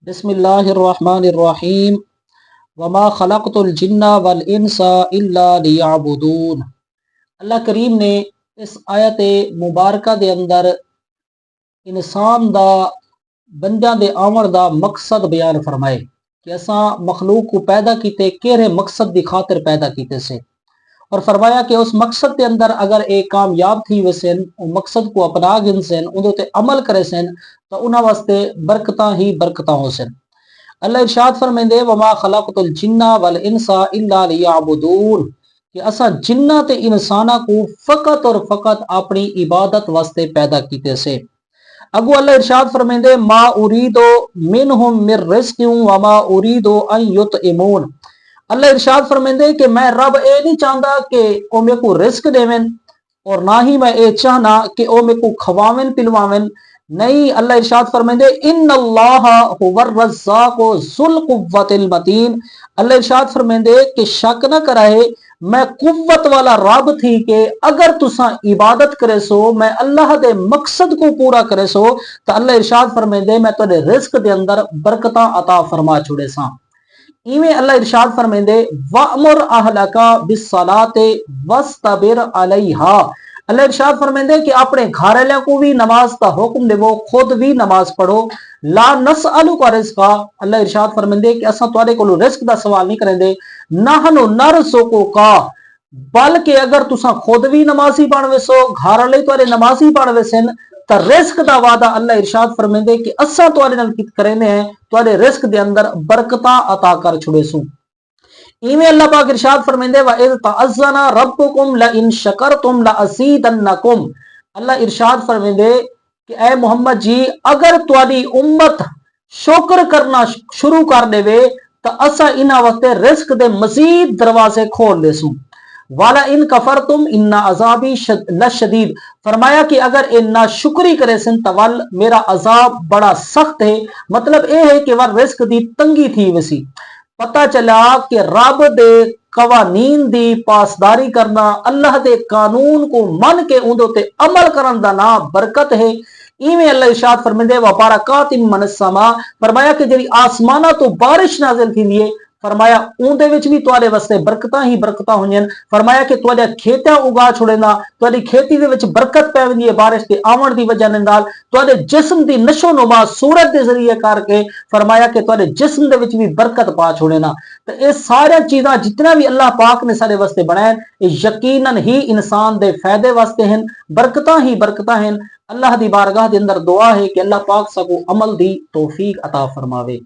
بسم اللہ الرحمن الرحیم وما خلقت الجن والانس الا لیعبدون۔ اللہ کریم نے اس آیت مبارکہ دے اندر انسان دا بندیاں دے آمن دا مقصد بیان فرمائے کہ اساں مخلوق کو پیدا کیتے کیڑے مقصد دی خاطر پیدا کیتے سے، اور فرمایا کہ اس مقصد کے اندر اگر ایک کامیاب تھی وسن مقصد کو اپنا گن سن اندر تے عمل کرے سن تو انہاں واسطے برکتاں ہی برکتاں ہو سن۔ اللہ ارشاد فرمیندے وما خلقت الجن والانس الا لیعبدون کہ اساں جنہ تے انساناں کو فقط اور فقط اپنی عبادت واسطے پیدا کیتے سے۔ اگو اللہ ارشاد فرمیندے ما اريد منهم من رزق وما اريد ان يطعمون۔ اللہ ارشاد فرمیندے کہ میں رب اے نہیں چاہتا کہ او میں کو رزق دیویں اور نہ ہی میں اے چاہنا کہ او میں کو کھواویں پلواویں، نہیں۔ اللہ ارشاد فرمیندے ان اللہ هو الرزاق ذو القوۃ المتین۔ اللہ ارشاد فرمیندے کہ شک نہ کرائے میں قوت والا رب تھی کہ اگر تساں عبادت کرے سو میں اللہ دے مقصد کو پورا کرے سو تو اللہ ارشاد فرمیندے میں تواڈے رزق دے اندر برکتاں عطا فرما چھوڑے ساں۔ ایویں اللہ ارشاد فرمیندے وَأْمُرْ أَهْلَكَ بِالصَّلَاةِ وَاسْتَبِرْ عَلَيْهَا۔ اللہ ارشاد فرمیندے کہ اپنے گھر والوں کو بھی نماز کا حکم دے، وہ خود بھی نماز پڑھو۔ لا نسألک رزقا، اللہ ارشاد فرمیندے کہ اساں تواڈے کولوں رزق دا سوال نہیں کریں دے، نحن نرزقک، بلکہ اگر تساں خود بھی نمازی بن ویسو گھر والے تواڈے نمازی بن ویسن تا رزق دا وعدہ اللہ ارشاد فرمیندے کہ اساں تواڈے نال کیت کرینے ہیں، تواڈے رزق دے اندر برکتاں عطا کر چھڑے سوں۔ ایویں اللہ پاک ارشاد فرمیندے وَإِذْ تَأَذَّنَ رَبُّكُمْ لَئِن شَكَرْتُمْ لَأَزِيدَنَّكُمْ۔ اللہ ارشاد فرمیندے کہ اے محمد جی اگر تواڈی امت شکر کرنا شروع کر دے وے تو اساں انہاں واسطے رزق دے مزید دروازے کھول دے سوں۔ والا ان کفرتم ان عذابی لشدید، فرمایا کہ اگر ان ناشکری کرے سن تو میرا عذاب بڑا سخت ہے۔ مطلب اے ہے کہ وہ رزق دی تنگی تھی وسی۔ پتہ چلا کہ رب دے قوانین دی پاسداری کرنا، اللہ دے قانون کو من کے اندر تے عمل کرن دا نام برکت ہے۔ ایویں اللہ ارشاد فرمیندے وبرکات من السماء، فرمایا کہ جڑی آسماناں تو بارش نازل تھیندی ہے، فرمایا اون دے وچ بھی تواڈے واسطے برکتاں ہی برکتاں ہوئیں۔ فرمایا کہ تواڈے کھیتاں اگا چھوڑینا، تواڈی کھیتی دے وچ برکت پے ویندی ہے بارش دے آون دی وجہ نال، تواڈے جسم دی نشو نما صورت دے ذریعے کر کے فرمایا کہ تواڈے جسم دے وچ بھی برکت پا چھوڑینا۔ تے اے ساری چیزاں جتنا بھی اللہ پاک نے سارے واسطے بنائے یقیناً ہی انسان دے فائدے واسطے ہیں، برکتاں ہی برکتاں ہیں۔ اللہ دی بارگاہ دے اندر دعا ہے کہ اللہ پاک سب کو عمل دی توفیق عطا فرماوے۔